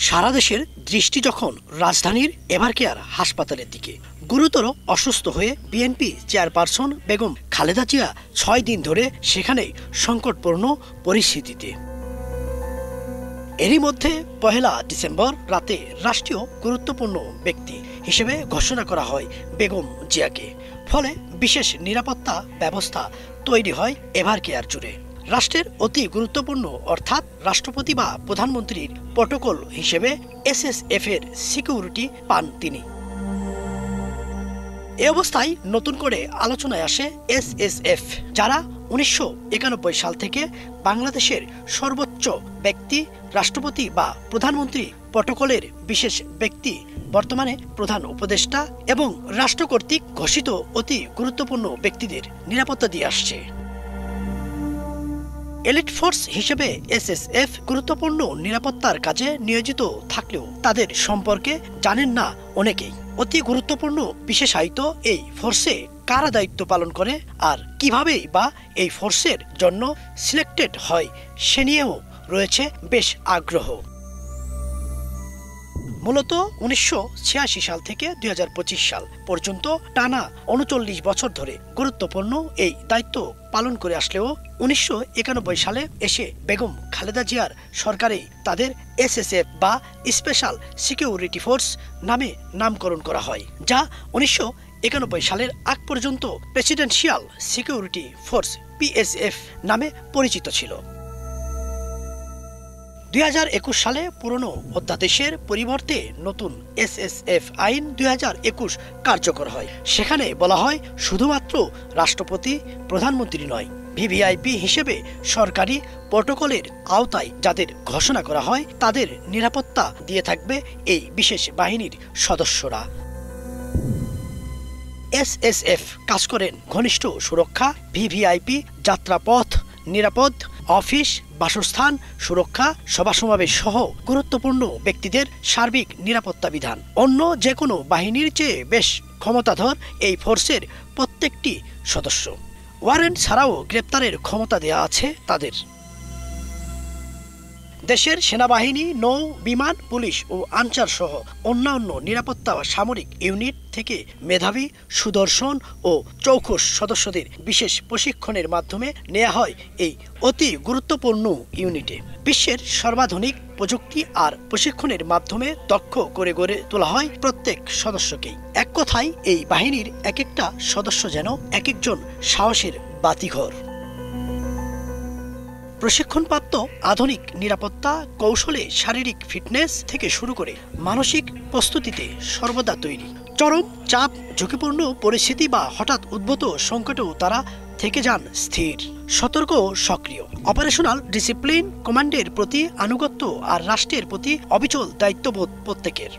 সারা দেশের দৃষ্টি যখন রাজধানীর এভারকেয়ার হাসপাতালের দিকে। গুরুতর অসুস্থ হয়ে বিএনপি চেয়ারপারসন বেগম খালেদা জিয়া ৬ দিন ধরে সেখানে সংকটপূর্ণ পরিস্থিতিতে। এরই মধ্যে ১ ডিসেম্বর রাতে রাষ্ট্রীয় গুরুত্বপূর্ণ ব্যক্তি হিসেবে ঘোষণা করা হয় বেগম জিয়াকে। ফলে বিশেষ নিরাপত্তা ব্যবস্থা তৈরি হয় এভারকেয়ার জুড়ে। রাষ্ট্রের অতি গুরুত্বপূর্ণ অর্থাৎ রাষ্ট্রপতি বা প্রধানমন্ত্রীর প্রটোকল হিসেবে এসএসএফ এর সিকিউরিটি পান তিনি। এ অবস্থায় নতুন করে আলোচনায় আসে এসএসএফ, যারা ১৯৯১ সাল থেকে বাংলাদেশের সর্বোচ্চ ব্যক্তি রাষ্ট্রপতি বা প্রধানমন্ত্রী প্রটোকলের বিশেষ ব্যক্তি, বর্তমানে প্রধান উপদেষ্টা এবং রাষ্ট্র কর্তৃক ঘোষিত অতি গুরুত্বপূর্ণ ব্যক্তিদের নিরাপত্তা দিয়ে আসছে। এলিট ফোর্স হিসেবে এসএসএফ গুরুত্বপূর্ণ নিরাপত্তার কাজে নিয়োজিত থাকলেও তাদের সম্পর্কে জানেন না অনেকেই। অতি গুরুত্বপূর্ণ বিশেষায়িত এই ফোর্সে কারা দায়িত্ব পালন করে আর কিভাবেই বা এই ফোর্সের জন্য সিলেক্টেড হয় সে নিয়েও রয়েছে বেশ আগ্রহ। মূলত ১৯৮৬ সাল থেকে ২০২৫ সাল পর্যন্ত টানা ৩৯ বছর ধরে গুরুত্বপূর্ণ এই দায়িত্ব পালন করে আসলেও ১৯৯১ সালে এসে বেগম খালেদা জিয়ার সরকারে তাদের এসএসএফ বা স্পেশাল সিকিউরিটি ফোর্স নামে নামকরণ করা হয়, যা ১৯৯১ সালের আগ পর্যন্ত প্রেসিডেন্সিয়াল সিকিউরিটি ফোর্স পিএসএফ নামে পরিচিত ছিল। ২০২১ সালে পুরনো অধ্যাদেশের পরিবর্তে নতুন এসএসএফ আইন ২০২১ কার্যকর হয়। সেখানে বলা হয় শুধুমাত্র রাষ্ট্রপতি প্রধানমন্ত্রী নয়, ভিভিআইপি হিসেবে সরকারি প্রটোকলের আওতায় যাদের ঘোষণা করা হয় তাদের নিরাপত্তা দিয়ে থাকবে এই বিশেষ বাহিনীর সদস্যরা। এসএসএফ কাজ করেন ঘনিষ্ঠ সুরক্ষা, ভিভিআইপি যাত্রাপথ নিরাপদ, অফিস বাসস্থান সুরক্ষা, সভা সমাবেশ সহ গুরুত্বপূর্ণ ব্যক্তিদের সার্বিক নিরাপত্তা বিধান। অন্য যে কোনো বাহিনীর চেয়ে বেশ ক্ষমতাধর এই ফোর্সের প্রত্যেকটি সদস্য। ওয়ারেন্ট ছাড়াও গ্রেপ্তারের ক্ষমতা দেয়া আছে তাদের। দেশের সেনাবাহিনী, নৌ, বিমান, পুলিশ ও আনসার সহ অন্যান্য নিরাপত্তা সামরিক ইউনিট থেকে মেধাবী, সুদর্শন ও চৌখস সদস্যদের বিশেষ প্রশিক্ষণের মাধ্যমে নেওয়া হয় এই অতি গুরুত্বপূর্ণ ইউনিটে। বিশ্বের সর্বাধুনিক প্রযুক্তি আর প্রশিক্ষণের মাধ্যমে দক্ষ করে গড়ে তোলা হয় প্রত্যেক সদস্যকেই। এক কথায় এই বাহিনীর এক একটা সদস্য যেন এক একজন সাহসের বাতিঘর। প্রশিক্ষণপ্রাপ্ত আধুনিক নিরাপত্তা কৌশলে শারীরিক ফিটনেস থেকে শুরু করে মানসিক প্রস্তুতিতে সর্বদা তৈরি। চরম চাপ, ঝুঁকিপূর্ণ পরিস্থিতি বা হঠাৎ উদ্ভূত সংকটেও তারা থেকে যান স্থির, সতর্ক ও সক্রিয়। অপারেশনাল ডিসিপ্লিন, কমান্ডের প্রতি আনুগত্য আর রাষ্ট্রের প্রতি অবিচল দায়িত্ববোধ প্রত্যেকের।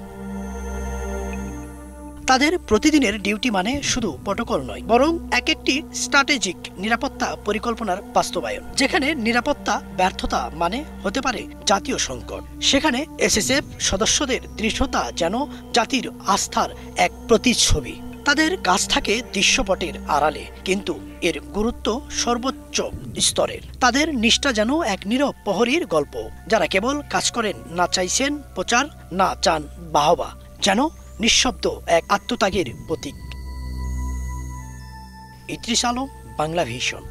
তাদের প্রতিদিনের ডিউটি মানে শুধু প্রটোকল নয়, বরং এক একটি স্ট্র্যাটেজিক নিরাপত্তা পরিকল্পনার বাস্তবায়ন। যেখানে নিরাপত্তা ব্যর্থতা মানে হতে পারে জাতীয় সংকট, সেখানে এসএসএফ সদস্যদের দৃঢ়তা যেন জাতির আস্থার এক প্রতিচ্ছবি। তাদের কাজ থাকে দৃশ্যপটের আড়ালে, কিন্তু এর গুরুত্ব সর্বোচ্চ স্তরের। তাদের নিষ্ঠা যেন এক নীরব প্রহরীর গল্প, যারা কেবল কাজ করেন না চাইছেন প্রচার, না চান বাহবা, যেন নিঃশব্দ এক আত্মত্যাগের প্রতীক। ইদ্রিস আলম, বাংলা ভিশন।